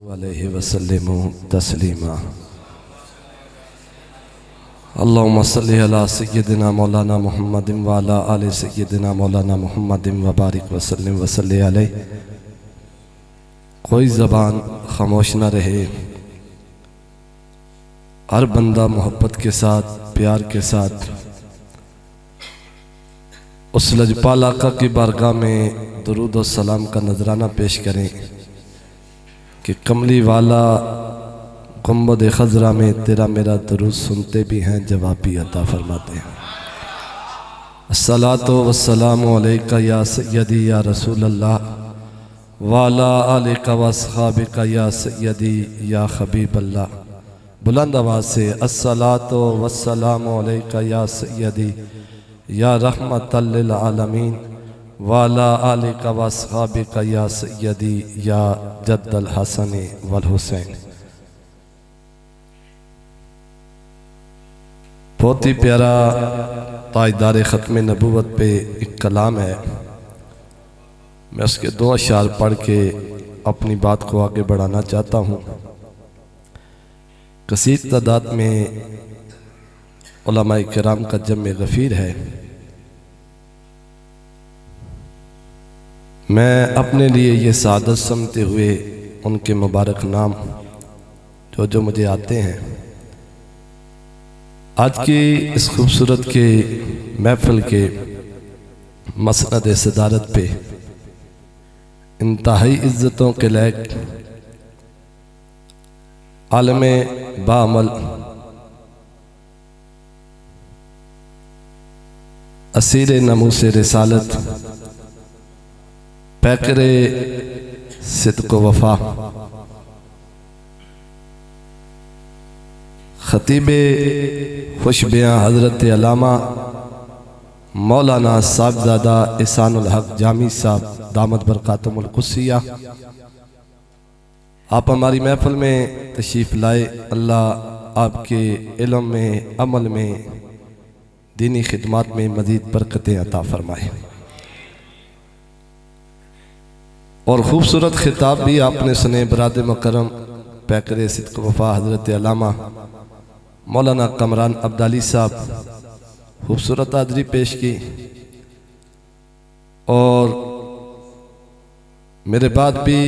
अलैहि वसल्लम तस्लीमा। अल्लाहुम्मा सल्लि अला सय्यदिना मौलाना मुहम्मदिन व अला आलि सय्यदिना मौलाना मुहम्मदिन व बारिक वसल्लिम वसल्लि अलैहि। कोई ज़बान खामोश न रहे, हर बंदा मोहब्बत के साथ, प्यार के साथ उस लजपाल आका की बारगाह में दुरूद और सलाम का नजराना पेश करें कि कमली वाला गुंबद खजरा में तेरा मेरा दुरूद सुनते भी हैं, जवाब भी अता फरमाते हैं। अस्सलातु वस्सलामु अलैका या सय्यदी या रसूल अल्लाह वाला आलिका वस्हाबिका या सय्यदी या हबीब अल्लाह। बुलंद आवाज़ से अस्सलातु वस्सलामु अलैका या सय्यदी या रहमतल लिल आलमीन वाला आलिका वस्हाबिका या सय्यदी या जद्दल हसन वल हुसैन। बहुत ही प्यारा ताजदार ख़त्म नबूवत पे एक कलाम है। मैं उसके दो अशार पढ़ के अपनी बात को आगे बढ़ाना चाहता हूँ। कसीर तादाद में उलमाए किराम का जम्मे गफ़ीर है। मैं अपने लिए ये सादत समझते हुए उनके मुबारक नाम जो जो मुझे आते हैं, आज की इस खूबसूरत के महफिल के मसनद सदारत पे इंतहाई इज़्ज़तों के लायक आलमे बाअमल असीर नमूस रिसालत पैकरे सिद्क़ व वफ़ा ख़तीबे खुशबियाँ हज़रत अल्लामा मौलाना साहबज़ादा एहसानुल हक जामी साहब दामद बरकातुहुल कुद्सिया, आप हमारी महफिल में तशरीफ़ लाए। अल्लाह आपके इल्म में, अमल में, दीनी खिदमत में मज़ीद बरकतें अता फरमाए। और ख़ूबसूरत खिताब भी आपने सुने। बरादे मुकर्रम पैकरे सिद्क़ वफ़ा हज़रत अल्लामा मौलाना कमरान अब्दाली साहब खूबसूरत हाज़री पेश की। और मेरे बाद भी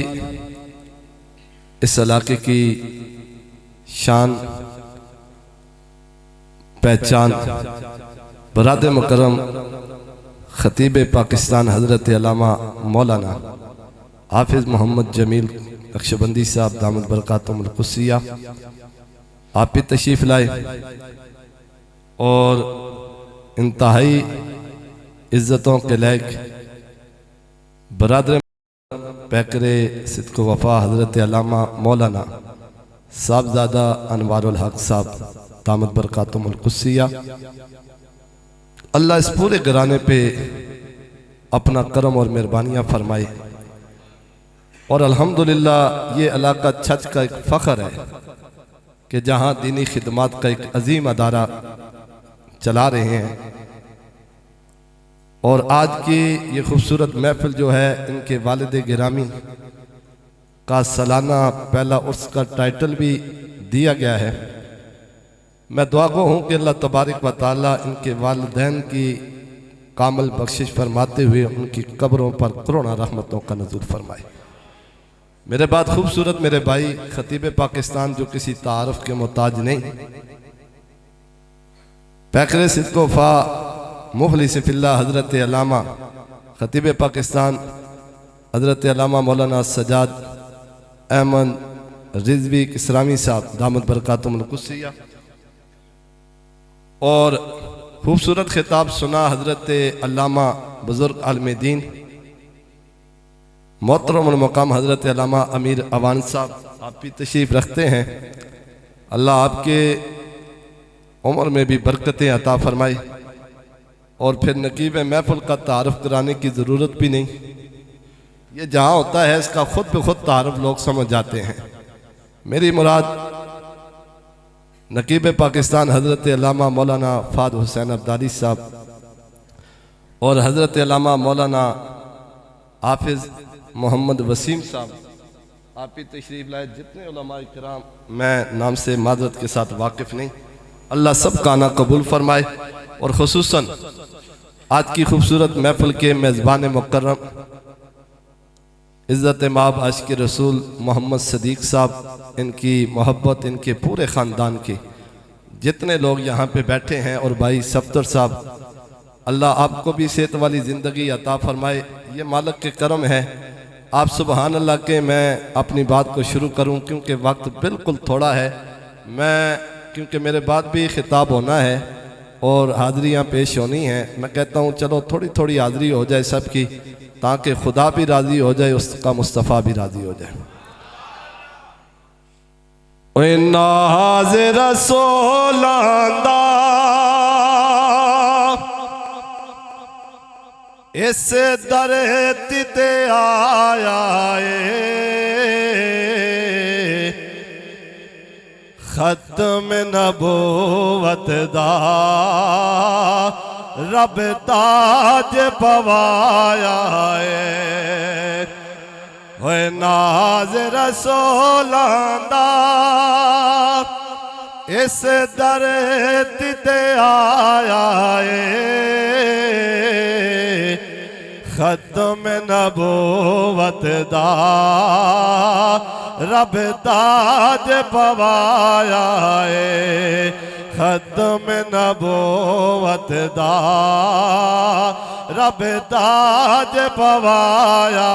इस इलाके की शान पहचान बरादे मुकर्रम ख़तीब पाकिस्तान हज़रत अल्लामा मौलाना हाफिज़ मोहम्मद जमील नक्शबंदी साहब दामद बरकातुहुल कुद्सिया, आप भी तशरीफ़ लाए। और इंतहाई इज़्ज़तों के लायक बरादर पैकरे सिद्क़ वफ़ा हज़रत अल्लामा मौलाना साहबज़ादा अनवारुल हक साहब दामद बरकातुहुल कुद्सिया, अल्लाह इस पूरे घराने पे अपना करम और मेहरबानियाँ फरमाए। और अल्हम्दुलिल्लाह ये इलाका छच का एक फ़ख्र है कि जहाँ दीनी खिदमत का एक अजीम अदारा चला रहे हैं। और आज की ये खूबसूरत महफिल जो है, इनके वालिद गिरामी का सालाना पहला उर्स का टाइटल भी दिया गया है। मैं दुआ गो हूँ कि अल्लाह तबारक व तआला इनके वालिदैन की कामिल बख्शिश फरमाते हुए उनकी कब्रों पर करोड़ों रहमतों का नज़ूल फरमाए। मेरे बाद खूबसूरत मेरे भाई ख़तीब पाकिस्तान जो किसी तारुफ के मोहताज नहीं, पैकरे सिद्क़ वफ़ा मुखलिस फिल्लाह हज़रत अल्लामा ख़तीब पाकिस्तान हज़रत अल्लामा मौलाना सजाद अहमद रिजवी इस्लामी साहब दामद बरकातुहुल कुद्सिया। और खूबसूरत खिताब सुना हज़रत अल्लामा बुज़ुर्ग आलिम दीन मोहतरम मकाम हज़रत अल्लामा अमीर अवान साहब, आप भी तशरीफ़ रखते हैं। अल्लाह आपके उम्र में भी बरकतें अता फरमाए। और फिर नकीब महफिल का तारुफ कराने की ज़रूरत भी नहीं, ये जहाँ होता है इसका खुद ब खुद तारुफ लोग समझ जाते हैं। मेरी मुराद नकीब पाकिस्तान हज़रत अल्लामा मौलाना फ़ाद हुसैन अब्दाली साहब और हज़रत अल्लामा मौलाना हाफिज़ मोहम्मद वसीम साहब, आप ही तशरीफ़ लाए। जितने उलमा इकराम, मैं नाम से माजरत के साथ वाकिफ़ नहीं, अल्लाह सब का आना कबूल फरमाए। और खुसूसन आज की खूबसूरत महफिल के मेज़बान मुकर्रम इज़्ज़त माब आशिक़ रसूल मोहम्मद सदीक़ साहब, इनकी मोहब्बत, इनके पूरे ख़ानदान के जितने लोग यहाँ पे बैठे हैं, और भाई सफ्तर साहब, अल्लाह आपको भी सेहत वाली ज़िंदगी अता फ़रमाए। ये मालिक के करम है। आप सुबहान अल्लाह के मैं अपनी बात को शुरू करूँ क्योंकि वक्त बिल्कुल थोड़ा है। क्योंकि मेरे बाद भी खिताब होना है और हाज़रियाँ पेश होनी हैं। मैं कहता हूँ चलो थोड़ी थोड़ी हाज़री हो जाए सबकी, ताकि खुदा भी राज़ी हो जाए, उसका मुस्तफ़ा भी राज़ी हो जाए। नाज़ रसूलांदा इस धरती ते आया खत्म नबूवत दा रब ताज पवाया होए नाज़ रसूलांदा इस धरती ते आया खत्म नबूवत दा रब ताज पवाया खत्म नबूवत दा रब ताज पवाया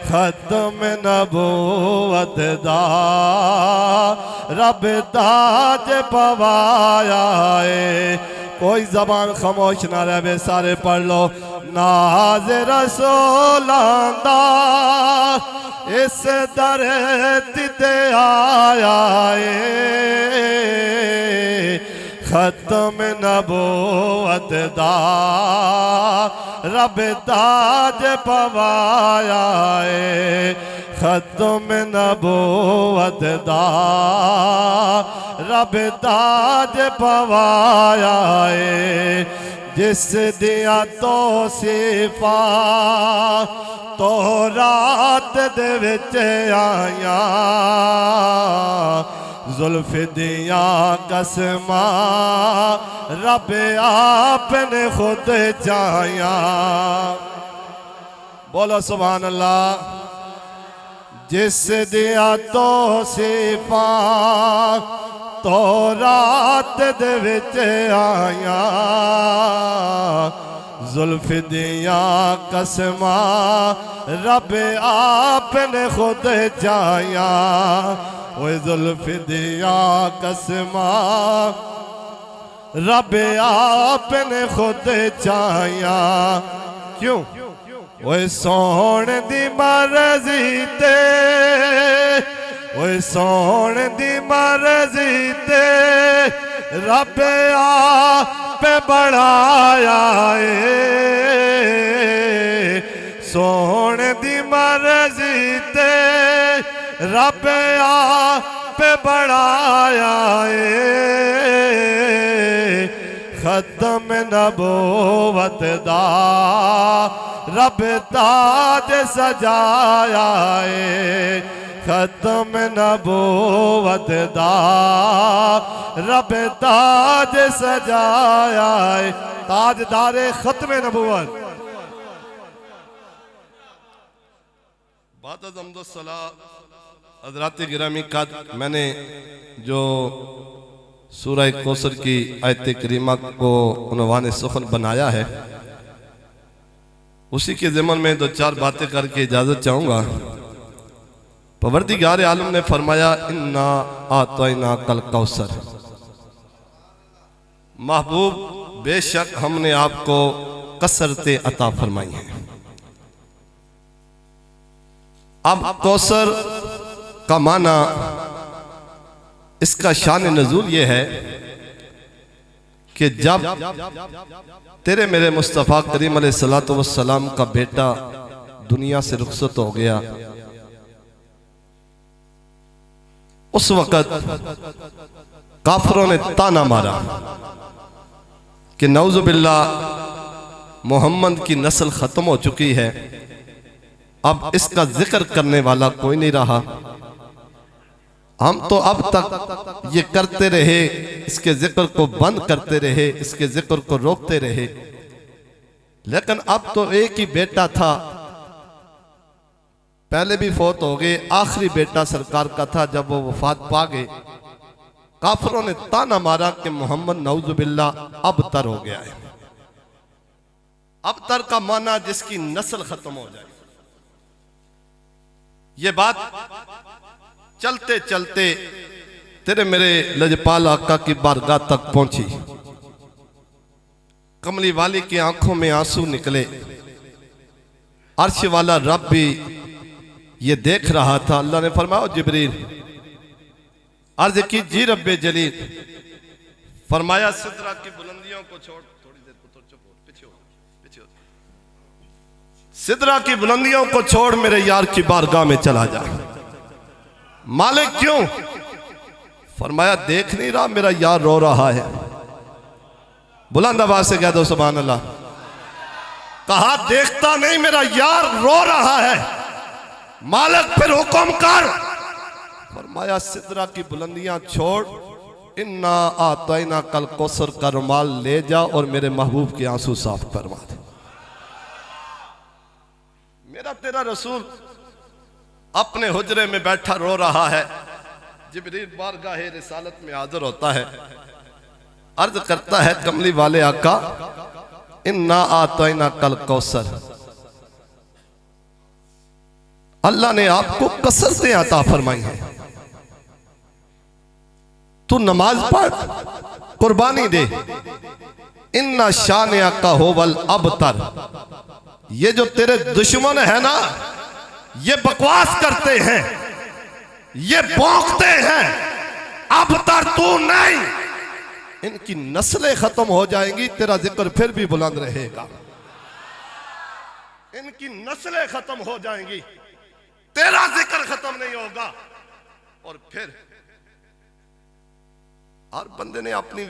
खत्म नबूवत दा रब ताज पवाया। कोई जबान खामोश ना रहे, सारे पढ़ लो। नाज़ रसूलांदा इस धरती ते आया खत्म नबूवत दा रब ताज पवाया खत्म नबूवत दा रब ताज पवाया जिस दिया तो सिफा तो रात दे विच आया जुल्फ दिया कसमा रब आपने खुद चाया। बोलो सुभान अल्लाह। जिस दिया तो सिफा तो रात दे विच आया जुल्फ दिया कसमा रब आपने खुद चाया वो जुल्फ दिया कसमा रब आपने खुद चाया। क्यों? वो सोने दी मर्जी ते वो सोने दी मर्जी ते रब आप बढ़ाया सोने दी मर्जी ते रब आप बढ़ाया खत्म नबूवत दा रब ताज सजाया खत्म नबूवत दा रब ताज सजाया ताजदारे खत्म नबूवत। बाद हज़रात गिरामी का मैंने जो सूरह कौसर की आयत करीमा को उन्वान सुखन बनाया है उसी के ज़िमन में दो चार बातें करके इजाज़त चाहूँगा। परवरदिगार आलम ने फरमाया इन्ना आतैना कल कौसर, महबूब बेशक हमने आपको कसरते अता फरमाई हैं। अब कौसर का माना इसका शान नज़ूल ये है कि जब तेरे मेरे मुस्तफ़ा करीम अलैहिस्सलातु वस्सलाम का बेटा दुनिया से रुखसत हो गया उस वक़्त काफिरों ने ताना मारा कि नऊज़ु बिल्लाह मोहम्मद की नस्ल ख़त्म हो चुकी है, अब इसका जिक्र करने वाला कोई नहीं रहा। हम तो अब तक ये करते रहे, इसके जिक्र को बंद करते रहे, इसके जिक्र को रोकते रहे, लेकिन अब तो एक ही बेटा था, पहले भी फौत हो गए, आखिरी बेटा सरकार का था। जब वो वफात पा गए, काफिरों ने ताना मारा कि मोहम्मद नऊजुबिल्ला अबतर हो गया है। अबतर का माना जिसकी नस्ल खत्म हो जाए। ये बात चलते चलते तेरे मेरे लजपाल आका की बारगाह तक पहुंची। कमली वाली की आंखों में आंसू निकले। अर्श वाला रब भी ये देख रहा था। अल्लाह ने फरमाया, जिब्रील अर्ज की जी रब्बे जलील। फरमाया सिदरा की बुलंदियों को छोड़, थोड़ी देर पुत्र चुप हो, पीछे हो, पीछे हो। सिदरा की बुलंदियों को छोड़ मेरे यार की बारगाह में चला जा। मालिक क्यों? फरमाया देख नहीं रहा मेरा यार रो रहा है। बुलंद आवाज से कह दो सुभान अल्लाह। कहा देखता नहीं मेरा यार रो रहा है। मालिक फिर हुक्म कर। फरमाया सिदरा की बुलंदियां छोड़, इन्ना आतैना कल कौसर का रुमाल ले जा और मेरे महबूब के आंसू साफ करवा दे। मेरा तेरा रसूल अपने हुजरे में बैठा रो रहा है। जिब्रील बारगाह रिसालत में हाजिर होता है, अर्ज करता है कमली वाले आका, इन्ना आतैना कल कौसर। अल्लाह ने आपको कसरतें अता फरमाई हैं। तू नमाज पढ़, कुर्बानी दे। इन्ना शान आका हो वल अबतर। ये जो तेरे दुश्मन है ना, ये बकवास करते हैं, ये भौंकते हैं। अबतर तू नहीं, इनकी नस्लें खत्म हो जाएंगी, तेरा जिक्र फिर भी बुलंद रहेगा। इनकी नस्लें खत्म हो जाएंगी, तेरा जिक्र खत्म नहीं होगा। और फिर हर बंदे ने अपनी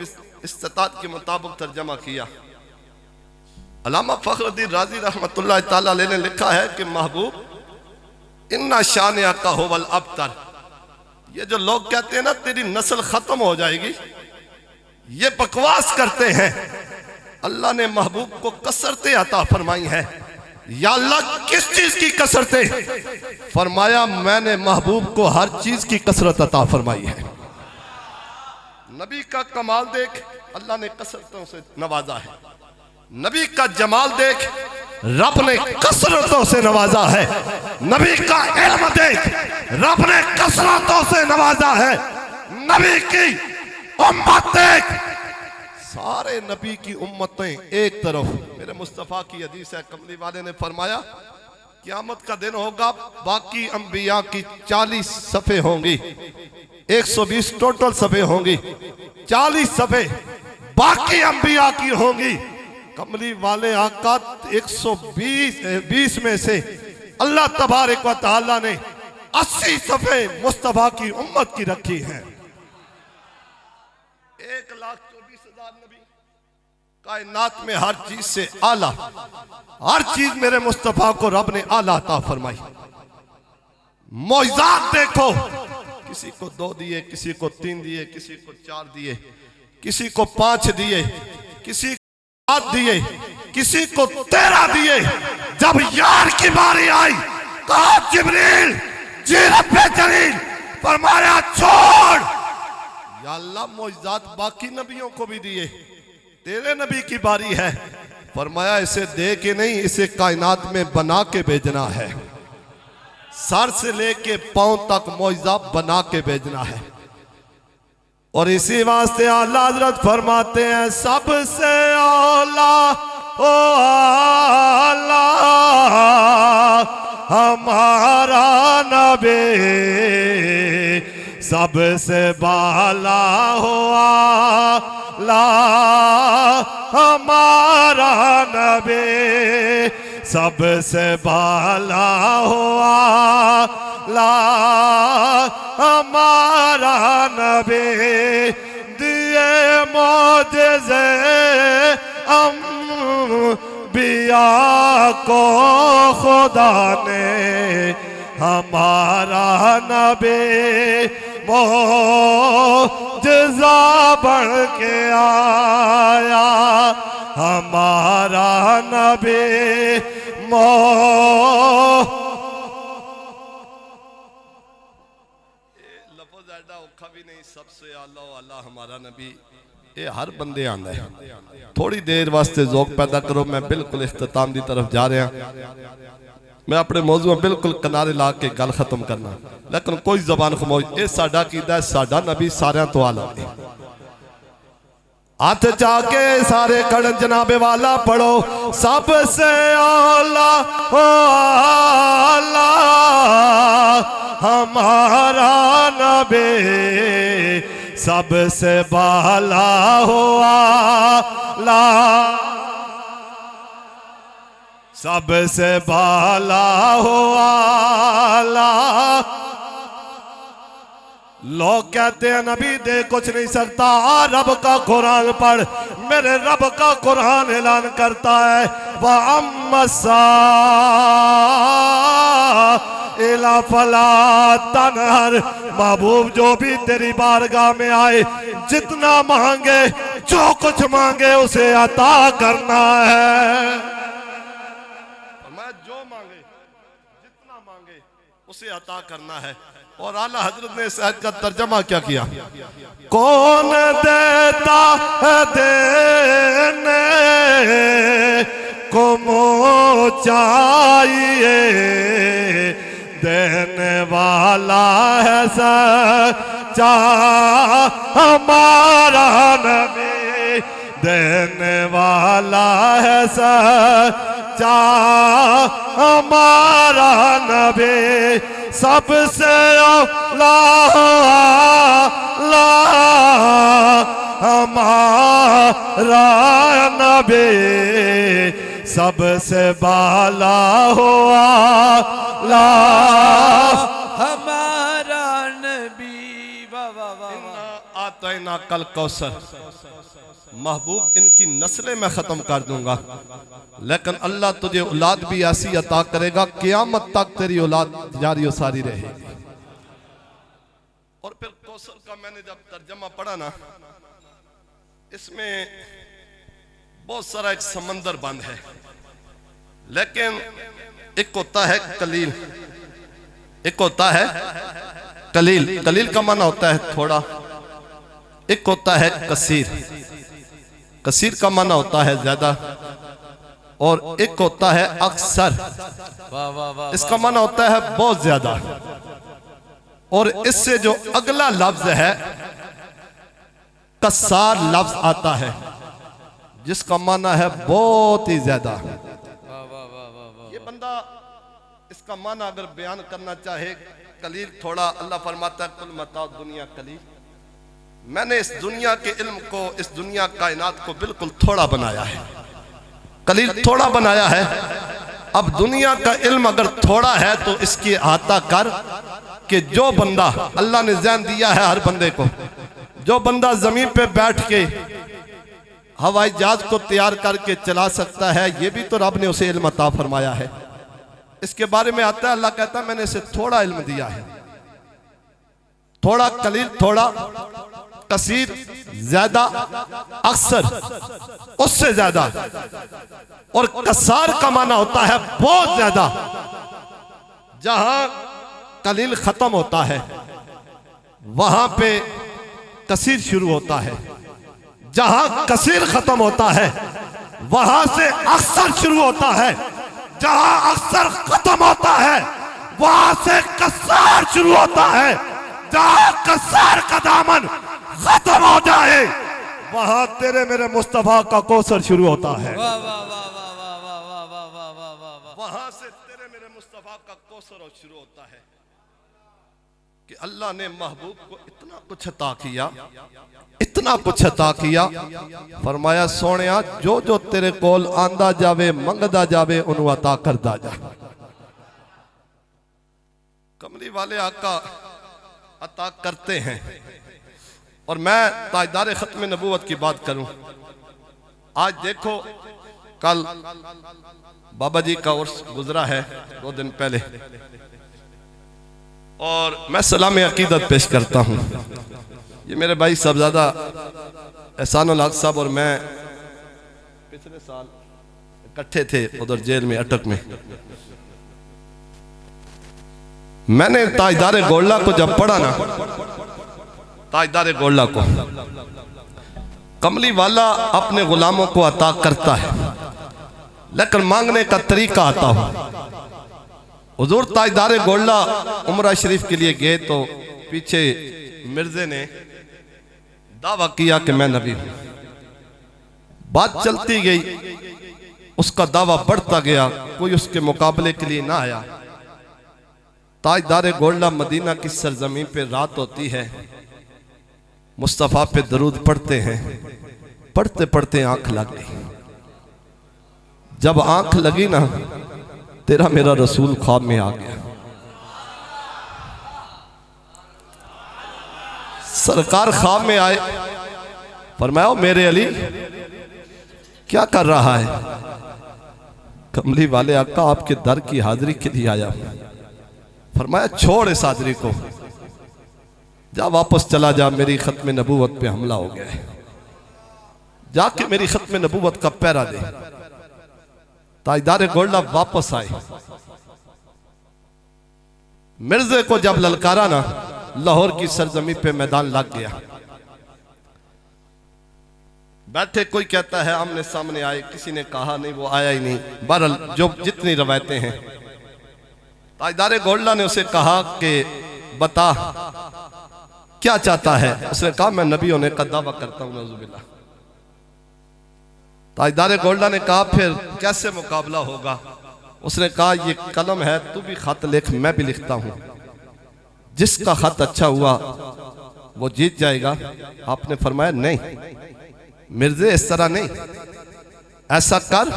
इस्तात के मुताबिक तर्जमा किया। अल्लामा फखरुद्दीन राजी रहमतुल्लाह ताला अलैह ने लिखा है कि महबूब इन्ना शान आका हो वल अबतर। ये जो लोग कहते हैं ना तेरी नस्ल खत्म हो जाएगी, ये बकवास करते हैं। अल्लाह ने महबूब को कसरतें अता फरमाई है। या अल्लाह किस चीज की कसरतें? फरमाया मैंने महबूब को हर चीज की कसरत अता फरमाई है। नबी का कमाल देख, अल्लाह ने कसरतों से नवाजा है। नबी का जमाल देख, रब ने कसरतों से नवाजा है। नबी का इल्म देख, रब ने कसरतों से नवाजा है। नबी की उम्मत देख, सारे नबी की उम्मतें एक तरफ। मेरे मुस्तफ़ा की हदीस है, कमली वाले ने फरमाया क़यामत का दिन होगा, बाकी अंबिया की 40 सफ़े होंगी, 120 टोटल सफ़े होंगी, 40 सफ़े बाकी अंबिया की होंगी। कमली वाले आका 120 में से अल्लाह तबारक व तआला ने 80 सफ़े मुस्तफ़ा की उम्मत की रखी है। 1,24,000 नबी, कायनात में हर चीज से आला, हर चीज मेरे मुस्तफा को रब ने आला अता फरमाई। मौजज़ात देखो, किसी को 2 दिए, किसी को 3 दिए, किसी को 4 दिए, किसी को 5 दिए, किसी को 7 दिए, किसी को 13 दिए। जब यार की बारी आई, कहा जिब्रील जी रब्बे जलील। फरमाया छोड़, या अल्लाह मौजज़ात बाकी नबियों को भी दिए, तेरे नबी की बारी है। फरमाया इसे दे के नहीं, इसे कायनात में बना के भेजना है। सर से लेके पांव तक मौजज़ा बना के भेजना है। और इसी वास्ते आला हज़रत फरमाते हैं सबसे औला ओ आला हमारा नबी, सबसे बाला हो आला हमारा नबी, सबसे बाला हो आला हमारा नबी। दिए मौजज़े अम्बिया को खुदा ने हमारा नबी मोजज़ा बन के आया, हमारा नबी लफ्ज़ ऐसा औखा भी नहीं, सबसे आला वाला हमारा नबी, ये हर बंदे आंदा है। थोड़ी देर वास्ते ज़ौक़ पैदा करो, मैं बिल्कुल इख्तिताम की तरफ जा रहा, मैं अपने मौजू में बिल्कुल किनारे ला के गल खत्म करना, लेकिन कोई जबान खमोश। ये साडा कीदा है, साडा नबी सारियां तो आला है। हाथ जाके सारे कड़न जनाबे वाला पढ़ो, सबसे आला आला हमारा नबी, सबसे बाला हुआ ला, सबसे बाला हुआ ला। लोग कहते हैं नबी दे कुछ नहीं सकता, रब का कुरान पढ़, मेरे रब का कुरान ऐलान करता है वअम्मसा इला फला तनहर, महबूब जो भी तेरी बारगाह में आए, जितना मांगे, जो कुछ मांगे उसे अता करना है। मैं जो मांगे, जितना मांगे उसे अता करना है। और आला हजरत ने इस आयत का तर्जमा क्या किया, कौन देता है देने को मुँह चाहिए, देने वाला है सच्चा हमारा नबी, देने वाला है सच्चा हमारा नबी, सबसे आला हमारा नबी, सबसे बाला हुआ ला हमारा नबी। आतना कल कौसर, महबूब इनकी नस्लें मैं खत्म कर दूंगा, लेकिन अल्लाह तुझे औलाद भी ऐसी अता करेगा, क़यामत तक तेरी औलाद जारी और सारी रहेगी। और फिर कौसर का मैंने जब तर्जमा पढ़ा ना, इसमें बहुत सारा एक समंदर बंद है, लेकिन एक होता है कलील, एक होता है कलील, कलील का माना होता है थोड़ा, एक होता है कसीर, कसीर का माना होता है ज्यादा, और एक होता है अक्सर, इसका माना होता है बहुत ज्यादा। और इससे जो अगला लफ्ज है कसार लफ्ज आता है, जिसका माना है बहुत ही ज्यादा। ये बंदा इसका माना अगर बयान करना चाहे, कलील थोड़ा, अल्लाह फरमाता है कुल मता दुनिया कलील, मैंने इस दुनिया के इल्म को, इस दुनिया कायनात को बिल्कुल थोड़ा बनाया है, कलील थोड़ा बनाया है। अब दुनिया का इल्म अगर थोड़ा है तो इसकी अहाता कर कि जो बंदा, अल्लाह ने ज़हन दिया है हर बंदे को, जो बंदा जमीन पे बैठ के हवाई जहाज को तैयार करके चला सकता है, ये भी तो रब ने उसे इल्म अता फरमाया है। इसके बारे में आता है, अल्लाह कहता है मैंने इसे थोड़ा इल्म दिया है। थोड़ा कलील, थोड़ा कसीर, ज्यादा, अक्सर, उससे ज्यादा। और कसार का माना होता है बहुत ज्यादा। जहां कलील खत्म होता है वहां पे कसीर शुरू होता है, जहां कसीर खत्म होता है वहां से अक्सर शुरू होता है, जहां अक्सर खत्म होता है वहां से कसार शुरू होता है, जहां कसार का दामन खत्म हो जाए वहां तेरे मेरे मुस्तफा का कौसर शुरू होता है। वहां से तेरे मेरे मुस्तफा का कौसर शुरू होता है कि अल्लाह ने महबूब को इतना कुछ अता किया, इतना कुछ अता किया, फरमाया सोनिया जो जो तेरे कोल आंदा जावे मंगदा जावे उन्हें अता करदा जा। कमली वाले आका अता करते हैं। और मैं ताजदार खत्म नबूवत की बात करूं, आज देखो कल बाबा जी का उर्स गुजरा है 2 दिन पहले, और मैं सलाम अकीदत पेश करता हूँ। ये मेरे भाई साहबजादा एहसानुल हक साहब और मैं पिछले साल इकट्ठे थे उधर जेल में अटक में। मैंने ताजदार गोल्ला को जब पढ़ा ना, ताजदार गोल्ला को, कमली वाला अपने गुलामों को अता करता है लेकिन मांगने का तरीका आता हो। हुजूर ताजदार गोल्ला उमरा शरीफ के लिए गए तो पीछे मिर्जे ने दावा किया कि मैं नबी हूं। बात चलती गई, उसका दावा बढ़ता गया, कोई उसके मुकाबले के लिए ना आया। ताजदार गोल्ला मदीना की सरजमीन पे रात होती है, मुस्तफ़ा पे दरूद पढ़ते हैं, पढ़ते पढ़ते आंख लग गई। जब आंख लगी ना, तेरा मेरा रसूल ख्वाब में आ गया। सरकार ख्वाब में आए, फरमाया मेरे अली क्या कर रहा है? कमली वाले आका आपके दर की हाजिरी के लिए आया। फरमाया छोड़ इस हाजिरी को, जा वापस चला जा, मेरी खत्म नबूवत पे हमला हो गया है, जाके मेरी खत्म नबूवत का पहरा दे। ताजदार गोल्ला वापस आए, मिर्जे को जब ललकारा ना, लाहौर की सरजमी पे मैदान लग गया। बैठे कोई कहता है आमने सामने आए, किसी ने कहा नहीं वो आया ही नहीं। बहरहाल जो जितनी रवायतें हैं, ताजदार गोल्ला ने उसे कहा कि बता क्या चाहता है? उसने कहा मैं नबी होने का दावा करता हूं, नऊजुबिल्लाह। ताजदार गोल्ला ने कहा फिर कैसे मुकाबला होगा? उसने कहा ये कलम है, तू भी खत लिख, मैं भी लिखता हूं, जिसका खत अच्छा हुआ वो जीत जाएगा। आपने फरमाया नहीं मिर्जे, इस तरह नहीं, ऐसा कर,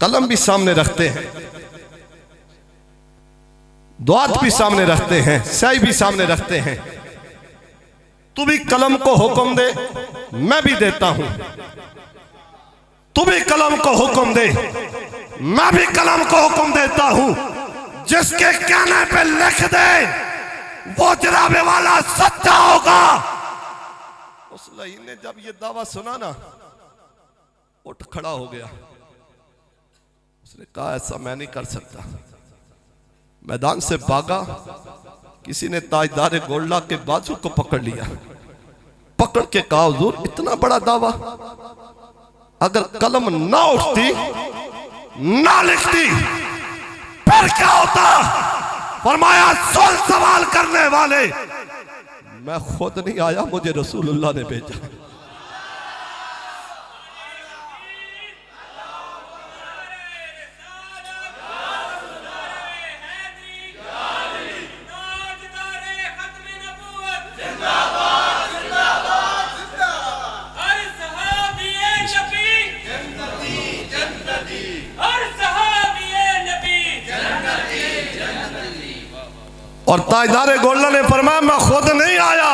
कलम भी सामने रखते हैं, दुआत भी सामने रखते हैं, स्याही भी सामने रखते हैं, तू भी कलम को हुक्म दे, मैं भी देता हूं। तू भी कलम को हुक्म दे, मैं भी कलम को हुक्म देता हूं। जिसके कहने पे लिख दे वो जनाबे वाला सच्चा होगा। उस लही ने जब ये दावा सुना ना, उठ खड़ा हो गया। उसने कहा ऐसा मैं नहीं कर सकता। मैदान से भागा, किसी ने ताजदार गोल्ला के बाजू को पकड़ लिया, पकड़ के कहा हुजूर इतना बड़ा दावा, अगर कलम ना उठती ना लिखती फिर क्या होता? फरमाया सुन सवाल करने वाले, मैं खुद नहीं आया, मुझे रसूलुल्लाह ने भेजा। और ताजदार गोल्ला ने फरमाया मैं खुद नहीं आया,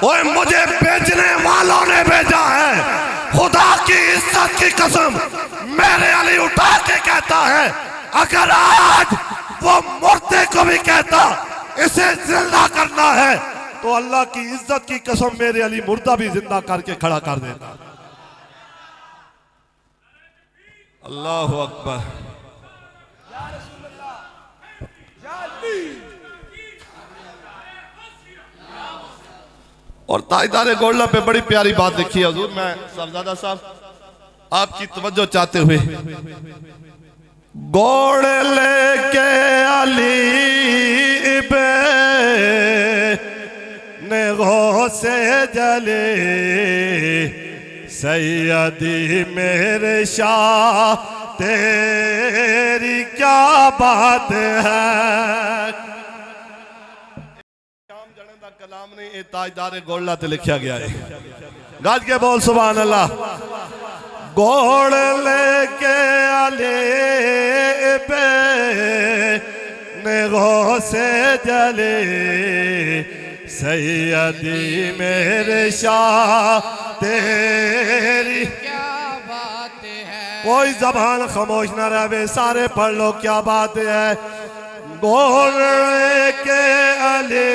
ओए मुझे बेचने वालों ने भेजा है। खुदा की इज्जत की कसम मेरे अली उठा के कहता है, अगर आज वो मुर्दे को भी कहता इसे जिंदा करना है, तो अल्लाह की इज्जत की कसम मेरे अली मुर्दा भी जिंदा करके खड़ा कर देता। अल्लाह अकबर। और ताजदार गोल्ला पे बड़ी प्यारी बात लिखी है हुजूर। मैं साहबजादा साहब आपकी तवज्जो चाहते हुए, गोड़ लेके अली पे ने गो से जले, सैयदी मेरे शाह तेरी क्या बात है। कलाम नहीं, ये ताजदार गोल्ला ते लिखा गया है। गाज के बोल सुभान अल्लाह। गोड़ लेके अली पे ने गो से जले, सैयदी मेरे शाह तेरी क्या बात है। कोई जबान खामोश न रहे, सारे पढ़ लो क्या बात है। बोलने के अली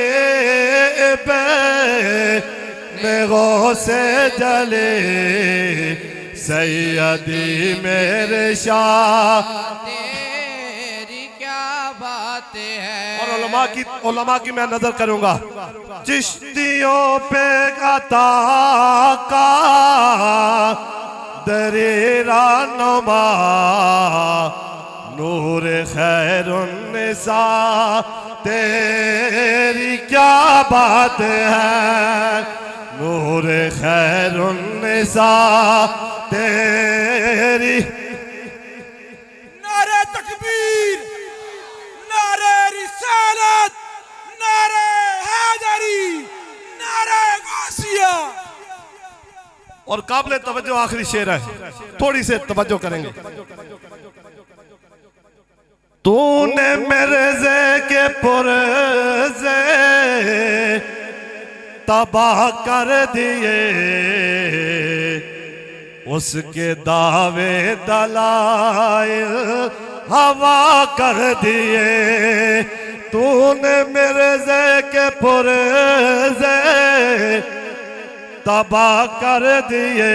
पे मेघों से जले सैयदी मेरे शाह तेरी क्या बात है। और उलमा की मैं नजर करूंगा। चिश्तियों पे अता का दरेरा नुमा नूर खैरुन्निसा तेरी क्या बात है। नूर खैरुन्निसा तेरी। नारे तकबीर, नारे रिसालत, नारे हैदरी, नारे गासिया। और काबिल तवज्जो आखिरी शेर है, थोड़ी से तवज्जो करेंगे। तूने मेरे जे के पुरजे तबाह कर दिए, उसके दावे दलाइल हवा कर दिए। तूने मेरे जे के पुरजे तबाह कर दिए,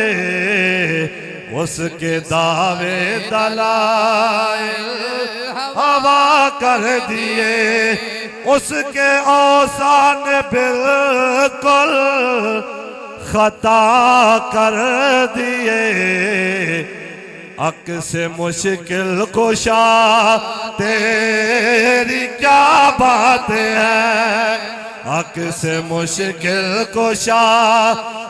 उसके दावे दलाइल हवा कर दिए। उसके औसान बिल्कुल खता कर दिए। अक से मुश्किल कुशा तेरी क्या बात है। अक से मुश्किल कुशा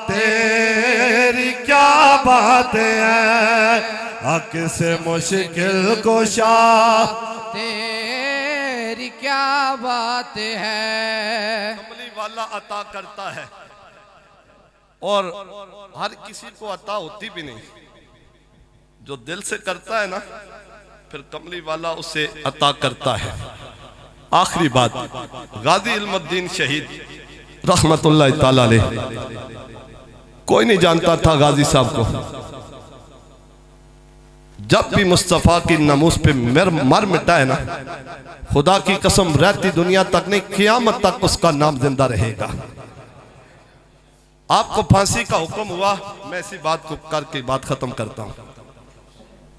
तेरी क्या बात है। हक से मुश्किल कुशा तेरी क्या बात है। कमली वाला अता करता है और हर किसी को अता होती भी नहीं। जो दिल से करता है ना, फिर कमली वाला उसे अता करता है। आखिरी बात, गाजी इल्मुद्दीन शहीद रहमतुल्लाह ताला अलैह, कोई नहीं जानता था गाजी साहब को। जब भी मुस्तफ़ा की नमूस पे मर मिटा है ना, खुदा की कसम रहती दुनिया तक नहीं, क़यामत तक उसका नाम जिंदा रहेगा। आपको फांसी का हुक्म हुआ, मैं इसी बात को करके बात खत्म करता हूं।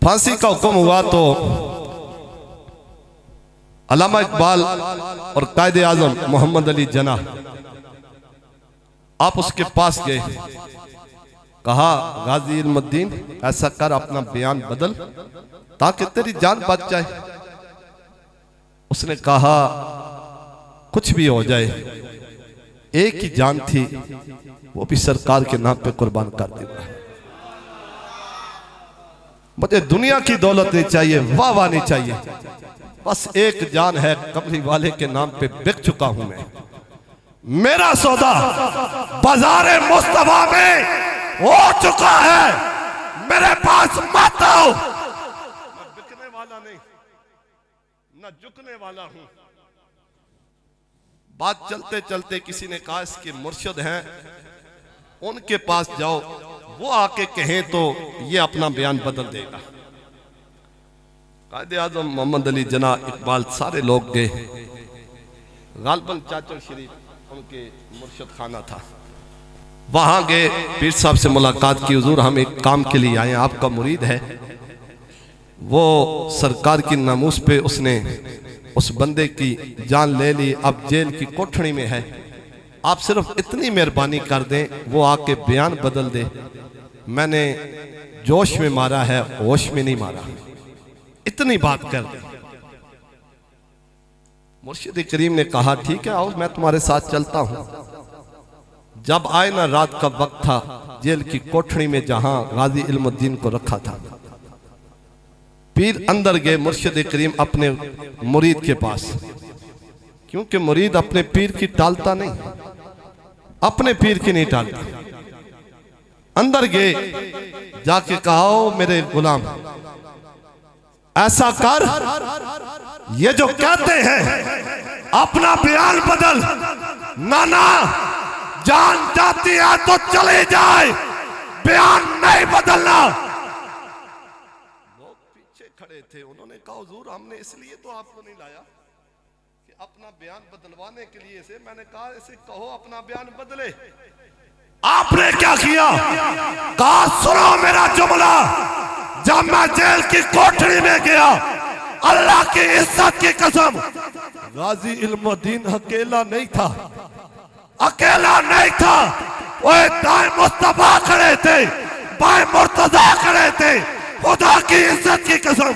फांसी का हुक्म हुआ तो अल्लामा इकबाल और कायदे आजम मोहम्मद अली जना, आप उसके पास गए, कहा गाजी इल्मुद्दीन ऐसा कर, अपना बयान बदल ताकि तेरी जान बच जाए। उसने कहा कुछ भी हो जाए, एक ही जान थी, वो भी सरकार के नाम पे कुर्बान कर दूंगा। मुझे दुनिया की दौलत नहीं चाहिए, वाह वाह नहीं चाहिए, बस एक जान है, कमली वाले के नाम पे बिक चुका हूं मैं। मेरा सौदा बाजारे मुस्तफा में हो चुका है, मेरे पास मत आओ। मैं बिकने वाला नहीं, न झुकने वाला हूं। बात चलते चलते किसी ने कहा इसके मुर्शिद हैं, उनके पास जाओ, वो आके कहें तो ये अपना बयान बदल देगा। कायदे आजम मोहम्मद अली जना, इकबाल, सारे लोग गए। गालबन चाचर शरीफ उनके मुर्शिद खाना था, वहां गए, पीर साहब से मुलाकात की। हुजूर हम एक काम के लिए आए, आपका मुरीद है, वो सरकार की नामूस पे उसने उस बंदे की जान ले ली, अब जेल की कोठड़ी में है। आप सिर्फ इतनी मेहरबानी कर दें, वो आके बयान बदल दे। मैंने जोश में मारा है, होश में नहीं मारा, इतनी बात कर दे। मुर्शिद करीम ने कहा ठीक है, आओ मैं तुम्हारे साथ चलता हूं। जब आए ना, रात का वक्त था, जेल की कोठड़ी में जहां गाजी इल्मुद्दीन को रखा था, पीर अंदर गए। मुर्शिद करीम अपने मुरीद के पास, क्योंकि मुरीद अपने पीर की टालता नहीं, अपने पीर की नहीं टालता। अंदर गए, जाके कहा मेरे गुलाम ऐसा कर, ये जो कहते हैं अपना बयान बदल, नाना जान जाती है तो चले जाए, बयान नहीं बदलना। लोग पीछे खड़े थे, उन्होंने कहा हुजूर हमने इसलिए तो आपको नहीं लाया कि अपना बयान बदलवाने के लिए से, मैंने कहा इसे कहो अपना बयान बदले। आपने क्या किया? कहा सुनो मेरा जुमला, जब मैं जेल की कोठरी में गया, अल्लाह की इज्जत की कसम, गाजी इल्मुद्दीन अकेला नहीं था, अकेला नहीं था। वो दाएं मुस्तफा खड़े थे, बाएं मुर्तजा खड़े थे। खुदा की इज्जत की कसम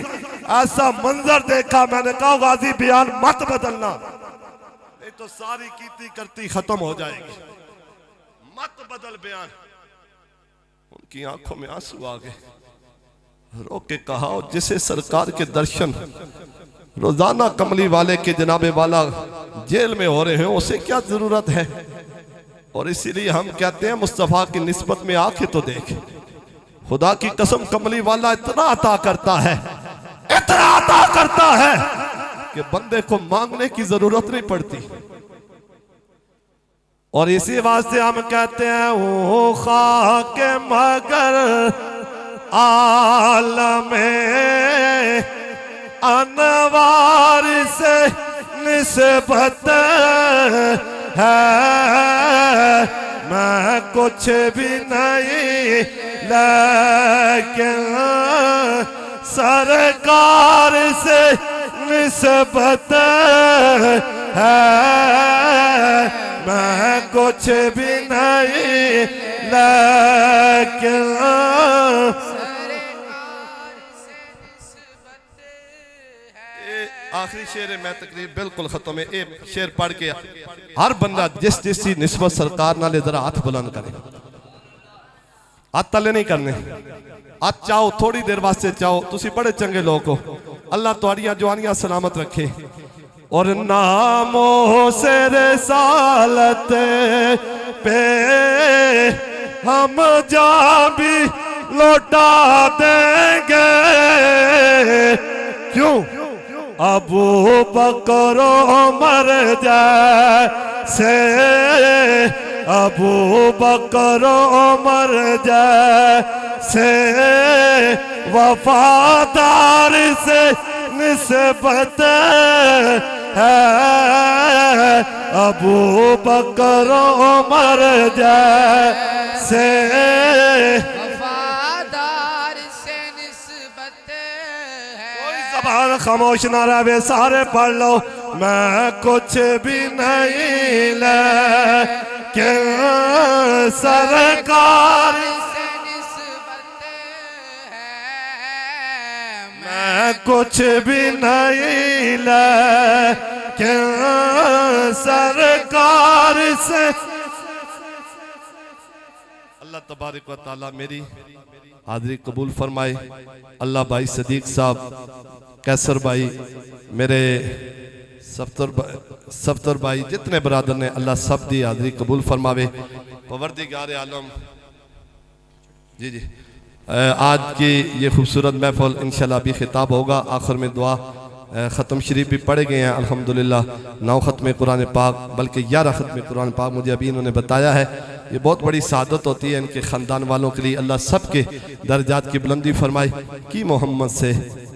ऐसा मंजर देखा, मैंने कहा गाजी बयान मत बदलना, नहीं तो सारी कीती करती खत्म हो जाएगी, मत बदल बयान। उनकी आंखों में आंसू आ गए, रो के कहा जिसे सरकार के दर्शन रोजाना कमली वाले के जनाबे वाला जेल में हो रहे हैं, उसे क्या जरूरत है। और इसीलिए हम कहते हैं मुस्तफा की निस्बत में आके तो देख, खुदा की कसम कमली वाला इतना अता करता है, इतना अता करता है कि बंदे को मांगने की जरूरत नहीं पड़ती। और इसी वास्ते हम कहते हैं ओ खाके मगर आलमे अनवार से निस्बत है, मैं कुछ भी नहीं लेकिन सरकार से निस्बत है, मैं कुछ भी नहीं लेकिन आखिरी शेर है, मैं तकरीर बिल्कुल खत्म है। एक शेर पढ़ के हर बंदा जिस जिस की निस्बत सरकार नाले जरा हाथ बुलंद करे, हाथ तले नहीं करने। हाथ चाहो थोड़ी देर वास्ते चाहो, तुसी बड़े चंगे लोग हो, अल्लाह तुहाड़ियां जवानियां सलामत रखे। और नामों से रिसालत पे हम जा भी लौटा देंगे, क्यों अबू बकर उमर जैसे, अबू बकर उमर जैसे वफादार से निस्बत है, अबू बकर उमर जैसे वफादार से निस्बत है। कोई ज़बान खामोश ना रहे, सारे पढ़ लो। मैं कुछ भी नहीं लेकिन सरकार से निस्बत है, मैं कुछ भी नहीं लेकिन सरकार से। अल्लाह तबारक व तआला मेरी हाज़िरी कबूल फरमाए। अल्लाह भाई सदीक साहब, कैसर भाई, मेरे सफ्तर भाई, जितने बरादर ने, अल्लाह सब दी हाज़िरी कबूल फरमावे। परवरदिगार आलम जी जी आज की ये खूबसूरत महफिल इंशाल्लाह भी खिताब होगा। आखिर में दुआ, ख़त्म शरीफ भी पढ़े गए हैं अल्हम्दुलिल्लाह। 9 ख़त्म कुरान पाक, बल्कि 11 ख़त्म कुरान पाक मुझे अभी इन्होंने बताया है। ये बहुत बड़ी सादत होती है इनके ख़ानदान वालों के लिए। अल्लाह सब के दर्जात की बुलंदी फरमाए कि मोहम्मद से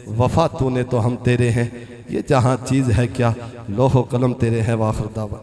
वफ़ा तूने तो हम तेरे हैं, ये जहाँ चीज़ है क्या लोहो कलम तेरे हैं। वाखिर दावा।